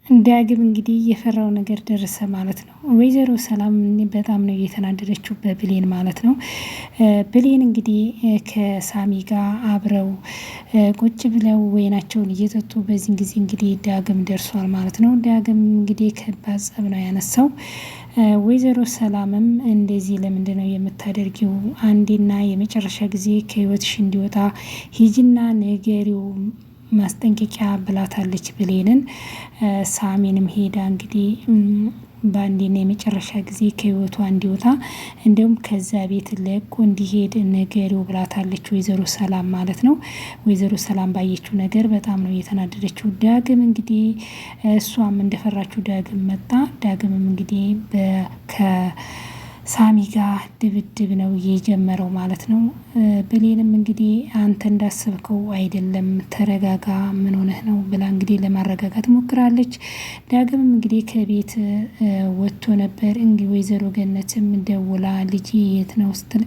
ዳግም እንግዲህ የፈራው ነገር ደረሰ ማለት ነው። ወይዘሮ ሰላም በጣም ነው እየተናደደችው በብሌን ማለት ነው። ብሌን እንግዲህ ከሳሚ ጋር አብረው ቁጭ ብለው ወይናቸውን እየጠጡ በዚህን ጊዜ እንግዲህ ዳግም ደርሷል ማለት ነው። ዳግም እንግዲህ ከባድ ጸብ ነው ያነሳው። ወይዘሮ ሰላምም እንደዚህ ለምንድን ነው የምታደርጊው? አንዴና የመጨረሻ ጊዜ ከህይወትሽ እንዲወጣ ሂጂና ንገሪው ማስጠንቀቂያ ብላታለች ብሌንን። ሳሚንም ሄዳ እንግዲህ በአንዴና የመጨረሻ ጊዜ ከህይወቷ እንዲወጣ እንዲሁም ከዛ ቤት ለቆ እንዲሄድ ነገሪው ብላታለች ወይዘሮ ሰላም ማለት ነው። ወይዘሮ ሰላም ባየችው ነገር በጣም ነው የተናደደችው። ዳግም እንግዲህ እሷም እንደፈራችው ዳግም መጣ። ዳግምም እንግዲህ ሳሚ ጋር ድብድብ ነው የጀመረው ማለት ነው። ብሌንም እንግዲህ አንተ እንዳሰብከው አይደለም ተረጋጋ፣ ምን ሆነህ ነው ብላ እንግዲህ ለማረጋጋት ሞክራለች። ዳግምም እንግዲህ ከቤት ወጥቶ ነበር። እንግዲህ ወይዘሮ ገነትም ደውላ ልጅ የት ነው ስትል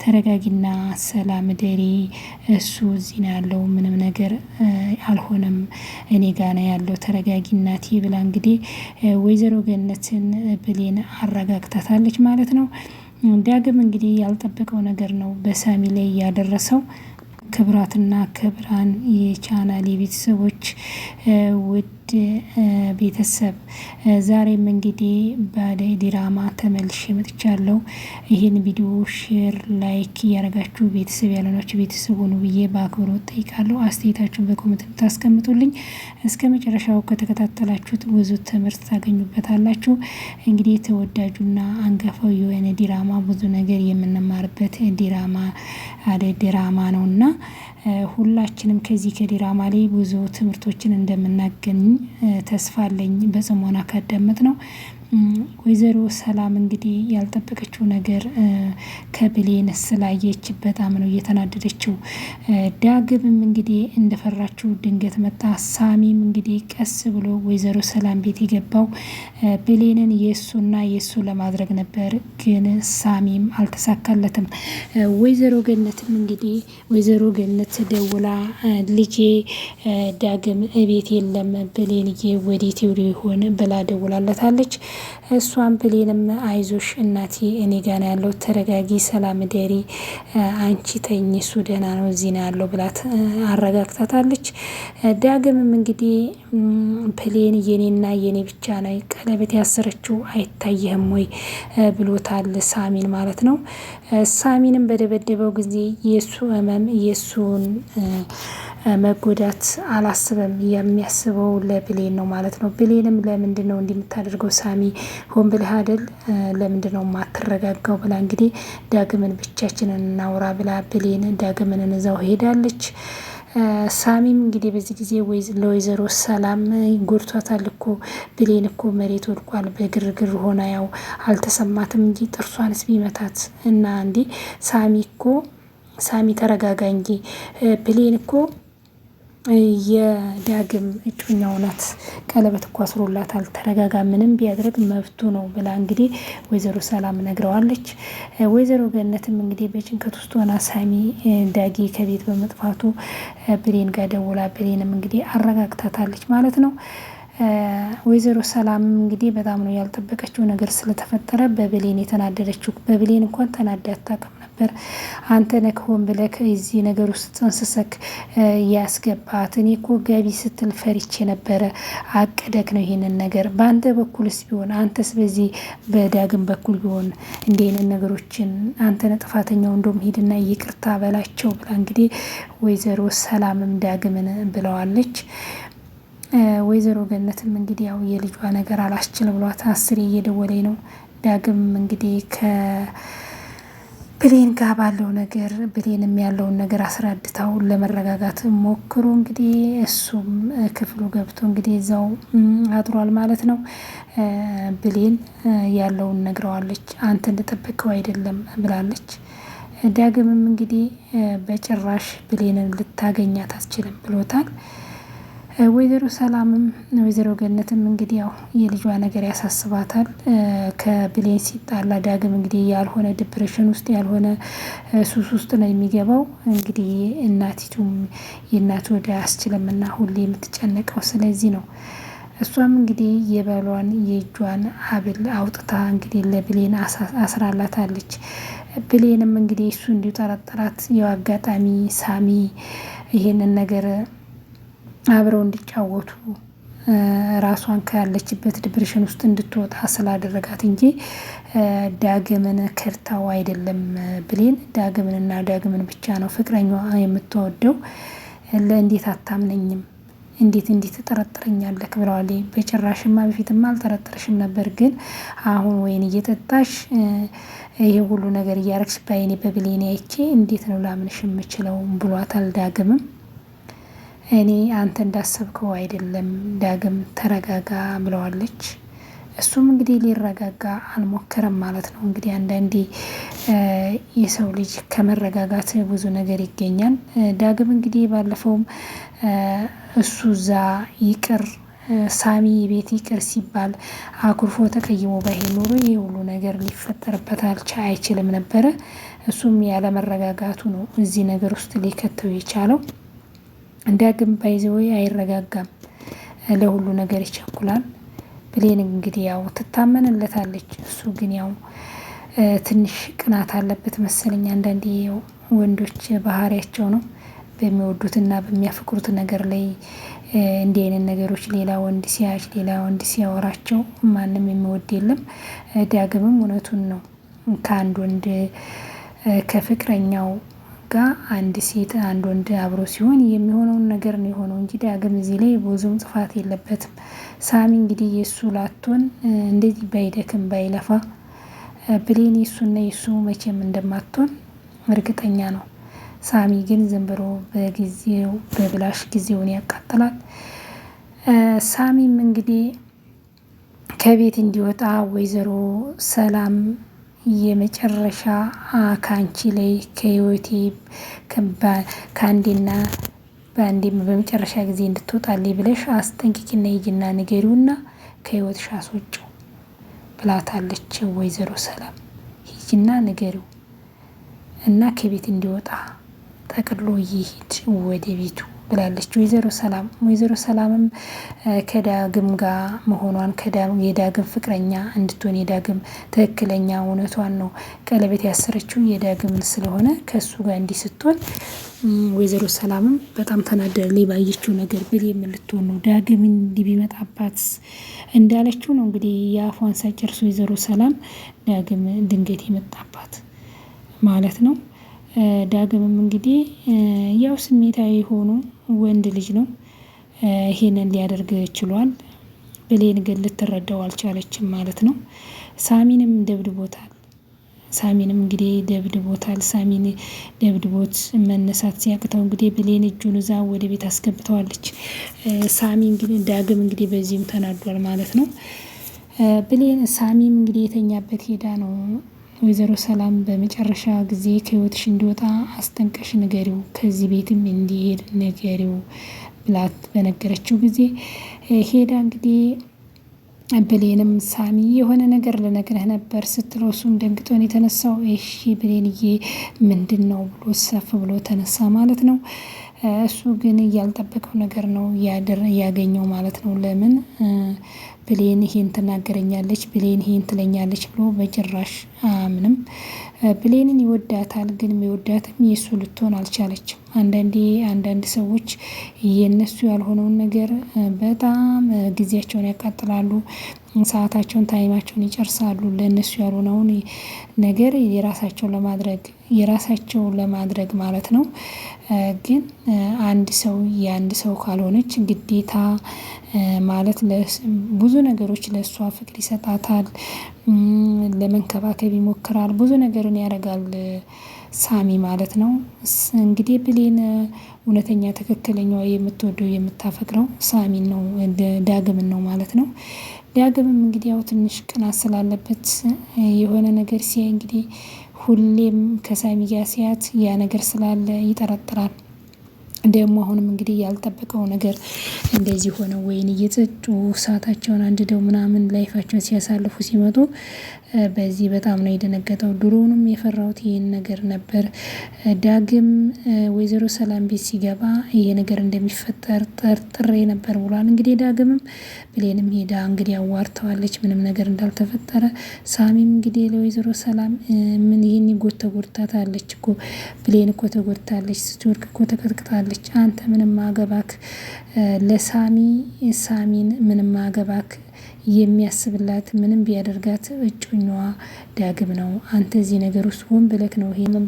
ተረጋጊና ሰላም ደሪ፣ እሱ እዚህ ነው ያለው፣ ምንም ነገር አልሆነም፣ እኔ ጋ ነው ያለው፣ ተረጋጊ እናቴ ብላ እንግዲህ ወይዘሮ ገነትን ብሌን አረጋግታታለች ማለት ነው። ዳግም እንግዲህ ያልጠበቀው ነገር ነው በሳሚ ላይ ያደረሰው። ክብራትና ክብራን የቻናሌ ቤተሰቦች ውድ ቤተሰብ ዛሬም እንግዲህ በአደይ ድራማ ተመልሼ መጥቻለሁ። ይህን ቪዲዮ ሼር ላይክ እያደረጋችሁ ቤተሰብ ያልሆናችሁ ቤተሰብ ሆኑ ብዬ በአክብሮት ጠይቃለሁ። አስተያየታችሁን በኮሜንት ታስቀምጡልኝ። እስከ መጨረሻው ከተከታተላችሁት ብዙ ትምህርት ታገኙበታላችሁ። እንግዲህ ተወዳጁና አንጋፋው የወይን ድራማ ብዙ ነገር የምንማርበት ድራማ አደይ ድራማ ነውና ሁላችንም ከዚህ ከድራማ ላይ ብዙ ትምህርቶችን እንደምናገኝ ተስፋ አለኝ። በጽሞና ካዳመጥ ነው። ወይዘሮ ሰላም እንግዲህ ያልጠበቀችው ነገር ከብሌን ስላየች በጣም ነው እየተናደደችው። ዳግምም እንግዲህ እንደፈራችው ድንገት መጣ። ሳሚም እንግዲህ ቀስ ብሎ ወይዘሮ ሰላም ቤት የገባው ብሌንን የእሱና የእሱ ለማድረግ ነበር፣ ግን ሳሚም አልተሳካለትም። ወይዘሮ ገነትም እንግዲህ ወይዘሮ ገነት ደውላ ልጄ ዳግም እቤት የለም ብሌንዬ ወዴት ይሆን ብላ ደውላለታለች። እሷም ብሌንም አይዞሽ እናቴ እኔ ጋር ነው ያለው፣ ተረጋጊ፣ ሰላም ደሪ፣ አንቺ ተኝ፣ እሱ ደህና ነው እዚህ ነው ያለው ብላት አረጋግታታለች። ዳግምም እንግዲህ ብሌን የኔና የኔ ብቻ ነው ቀለበት ያሰረችው አይታየህም ወይ ብሎታል ሳሚን ማለት ነው። ሳሚንም በደበደበው ጊዜ የእሱ ህመም የእሱን መጎዳት አላስበም፣ የሚያስበው ለብሌን ነው ማለት ነው። ብሌንም ለምንድን ነው እንደምታደርገው ሳሚ ሆን ብለህ አይደል፣ ለምንድን ነው ማትረጋጋው ብላ እንግዲህ ዳግምን ብቻችንን እናውራ ብላ ብሌን ዳግምን እዛው ሄዳለች። ሳሚም እንግዲህ በዚህ ጊዜ ለወይዘሮ ሰላም ጎድቷታል እኮ ብሌን እኮ መሬት ወድቋል፣ በግርግር ሆና ያው አልተሰማትም እንጂ ጥርሷንስ ቢመታት እና እንዲህ ሳሚ ተረጋጋ እንጂ ብሌን እኮ የዳግም እጮኛው ናት፣ ቀለበት እኮ አስሮላታል፣ ተረጋጋ፣ ምንም ቢያደርግ መብቱ ነው ብላ እንግዲህ ወይዘሮ ሰላም ነግረዋለች። ወይዘሮ ገነትም እንግዲህ በጭንቀት ውስጥ ሆና ሳሚ ዳጊ ከቤት በመጥፋቱ ብሌን ጋር ደውላ ብሌንም እንግዲህ አረጋግታታለች ማለት ነው። ወይዘሮ ሰላም እንግዲህ በጣም ነው ያልጠበቀችው ነገር ስለተፈጠረ በብሌን የተናደደችው። በብሌን እንኳን ተናዳ አታውቅም ነበር። አንተ ነህ ሆን ብለህ እዚህ ነገር ውስጥ ጥንስሰክ ያስገባት። እኔ እኮ ገቢ ስትል ፈሪቼ ነበረ፣ አቅደክ ነው ይሄንን ነገር። በአንተ በኩልስ ቢሆን አንተስ በዚህ በዳግም በኩል ቢሆን እንዲህ አይነት ነገሮችን አንተ ነህ ጥፋተኛው፣ እንደውም ሂድና ይቅርታ በላቸው ብላ እንግዲህ ወይዘሮ ሰላምም ዳግምን ብለዋለች። ወይዘሮ ገነትም እንግዲህ ያው የልጇ ነገር አላስችል ብሏት 10 እየደወለኝ ነው። ዳግም እንግዲህ ከብሌን ጋር ባለው ነገር ብሌንም ያለውን ነገር አስረድታው ለመረጋጋት ሞክሮ እንግዲህ እሱም ክፍሉ ገብቶ እንግዲህ እዛው አድሯል ማለት ነው። ብሌን ያለውን ነግረዋለች። አንተ እንደጠበቀው አይደለም ብላለች። ዳግምም እንግዲህ በጭራሽ ብሌንን ልታገኛት አትችልም ብሎታል። ወይዘሮ ሰላምም ወይዘሮ ገነትም እንግዲህ ያው የልጇ ነገር ያሳስባታል። ከብሌን ሲጣላ ዳግም እንግዲህ ያልሆነ ዲፕሬሽን ውስጥ ያልሆነ ሱስ ውስጥ ነው የሚገባው። እንግዲህ እናቲቱም የእናት ወደ አስችልምና ሁሌ የምትጨነቀው ስለዚህ ነው። እሷም እንግዲህ የባሏን የእጇን ሀብል አውጥታ እንግዲህ ለብሌን አስራላታለች። ብሌንም እንግዲህ እሱ እንዲጠረጥራት ያው አጋጣሚ ሳሚ ይሄንን ነገር አብረው እንዲጫወቱ ራሷን ካለችበት ዲፕሬሽን ውስጥ እንድትወጣ ስላደረጋት እንጂ ዳግምን ከድታው አይደለም። ብሌን ዳግምንና ዳግምን ብቻ ነው ፍቅረኛዋ የምትወደው። ለእንዴት አታምነኝም? እንዴት ትጠረጥረኛለህ? ብለዋል። በጭራሽማ በፊትማ አልጠረጥርሽም ነበር፣ ግን አሁን ወይን እየጠጣሽ ይሄ ሁሉ ነገር እያረግሽ በአይኔ በብሌን አይቼ እንዴት ነው ላምንሽ የምችለው? ብሏታል። ዳግምም እኔ አንተ እንዳሰብከው አይደለም ዳግም ተረጋጋ ብለዋለች። እሱም እንግዲህ ሊረጋጋ አልሞከረም ማለት ነው። እንግዲህ አንዳንዴ የሰው ልጅ ከመረጋጋት ብዙ ነገር ይገኛል። ዳግም እንግዲህ ባለፈውም እሱ እዛ ይቅር ሳሚ ቤት ይቅር ሲባል አኩርፎ ተቀይሞ ባይሄድ ኖሮ ይህ ሁሉ ነገር ሊፈጠርበት አይችልም ነበረ። እሱም ያለመረጋጋቱ ነው እዚህ ነገር ውስጥ ሊከተው የቻለው። ዳግም ባይዘው አይረጋጋም፣ ለሁሉ ነገር ይቸኩላል። ብሌን እንግዲህ ያው ትታመንለታለች። እሱ ግን ያው ትንሽ ቅናት አለበት መሰለኝ። አንዳንዴ ያው ወንዶች ባህሪያቸው ነው በሚወዱትና በሚያፈቅሩት ነገር ላይ እንዲህ አይነት ነገሮች ሌላ ወንድ ሲያች ሌላ ወንድ ሲያወራቸው ማንም የሚወድ የለም። ዳግምም እውነቱን ነው። ከአንድ ወንድ ከፍቅረኛው ጋር አንድ ሴት አንድ ወንድ አብሮ ሲሆን የሚሆነውን ነገር ነው የሆነው እንጂ ዳግም እዚህ ላይ ብዙም ጥፋት የለበትም። ሳሚ እንግዲህ የእሱ ላትሆን እንደዚህ ባይደክም ባይለፋ ብሌን የሱና የሱ መቼም እንደማትሆን እርግጠኛ ነው። ሳሚ ግን ዝም ብሎ በጊዜው በብላሽ ጊዜውን ያቃጥላል። ሳሚም እንግዲህ ከቤት እንዲወጣ ወይዘሮ ሰላም የመጨረሻ ከአንቺ ላይ ከህይወቴ ከአንዴና በአንዴም በመጨረሻ ጊዜ እንድትወጣልኝ ብለሽ አስጠንቅቂና ሂጂና ንገሪውና ከህይወትሽ አስወጪው ብላታለች። ወይዘሮ ሰላም ሂጂና ንገሪው እና ከቤት እንዲወጣ ጠቅሎ ይሂድ ወደ ቤቱ ብላለች ወይዘሮ ሰላምም ከዳግም ጋር መሆኗን የዳግም ፍቅረኛ እንድትሆን የዳግም ትክክለኛ እውነቷን ነው ቀለበት ያሰረችው የዳግምን ስለሆነ ከሱ ጋር እንዲህ ስትሆን ወይዘሮ ሰላምም በጣም ተናደዳለች። ባየችው ነገር ብሌን ምን ልትሆን ነው ዳግም እንዲህ ቢመጣባት እንዳለችው ነው እንግዲህ የአፏን ሳጨርስ ወይዘሮ ሰላም ዳግም ድንገት የመጣባት ማለት ነው። ዳግምም እንግዲህ ያው ስሜታዊ ሆኖ ወንድ ልጅ ነው ይሄንን ሊያደርግ ችሏል። ብሌን ግን ልትረዳው አልቻለችም ማለት ነው። ሳሚንም ደብድቦታል። እንግዲህ ደብድቦታል። ሳሚን ደብድቦት መነሳት ሲያቅተው እንግዲህ ብሌን እጁን እዛ ወደ ቤት አስገብተዋለች። ዳግም እንግዲህ በዚህም ተናዷል ማለት ነው። ሳሚም እንግዲህ የተኛበት ሄዳ ነው ወይዘሮ ሰላም በመጨረሻ ጊዜ ከህይወትሽ እንዲወጣ አስጠንቀሽ ንገሪው፣ ከዚህ ቤትም እንዲሄድ ንገሪው ብላት በነገረችው ጊዜ ሄዳ እንግዲህ ብሌንም ሳሚ የሆነ ነገር ልነግርህ ነበር ስትለው እሱም ደንግጦን የተነሳው እሺ ብሌንዬ ምንድን ነው ብሎ ሰፍ ብሎ ተነሳ ማለት ነው። እሱ ግን ያልጠበቀው ነገር ነው ያገኘው ማለት ነው። ለምን ብሌን ይሄን ትናገረኛለች፣ ብሌን ይሄን ትለኛለች ብሎ በጭራሽ ምንም ብሌንን ይወዳታል። ግን የሚወዳትም የእሱ ልትሆን አልቻለችም። አንዳንድ ሰዎች የነሱ ያልሆነውን ነገር በጣም ጊዜያቸውን ያቃጥላሉ፣ ሰዓታቸውን ታይማቸውን ይጨርሳሉ ለእነሱ ያልሆነውን ነገር የራሳቸው ለማድረግ ማለት ነው። ግን የአንድ ሰው ካልሆነች ግዴታ ማለት ብዙ ነገሮች ለእሷ ፍቅር ይሰጣታል፣ ለመንከባከብ ይሞክራል፣ ብዙ ነገርን ያደርጋል ሳሚ ማለት ነው። እንግዲህ ብሌን እውነተኛ ትክክለኛዋ የምትወደው የምታፈቅረው ሳሚን ነው ዳግምን ነው ማለት ነው። ዳግምም እንግዲህ ያው ትንሽ ቅናት ስላለበት የሆነ ነገር ሲያይ እንግዲህ ሁሌም ከሳሚ ጋር ሲያት ያ ነገር ስላለ ይጠረጥራል። ደግሞ አሁንም እንግዲህ ያልጠበቀው ነገር እንደዚህ ሆነ ወይን እየጠጡ ሰዓታቸውን አንድደው ምናምን ላይፋቸውን ሲያሳልፉ ሲመጡ በዚህ በጣም ነው የደነገጠው። ድሮውንም የፈራሁት ይህን ነገር ነበር። ዳግም ወይዘሮ ሰላም ቤት ሲገባ ይሄ ነገር እንደሚፈጠር ጠርጥሬ ነበር ብሏል። እንግዲህ ዳግምም ብሌንም ሄዳ እንግዲህ አዋርተዋለች ምንም ነገር እንዳልተፈጠረ። ሳሚም እንግዲህ ለወይዘሮ ሰላም ምን ይህን ተጎድታለች እኮ ብሌን እኮ ተጎድታለች፣ ስትወድቅ እኮ ተቀጥቅጣለች፣ አንተ ምንም አገባክ፣ ሳሚን ምንም አገባክ፣ የሚያስብላት ምንም ቢያደርጋት እጮኛዋ ዳግም ነው። አንተ እዚህ ነገር ውስጥ ሆን ብለክ ነው ይሄንም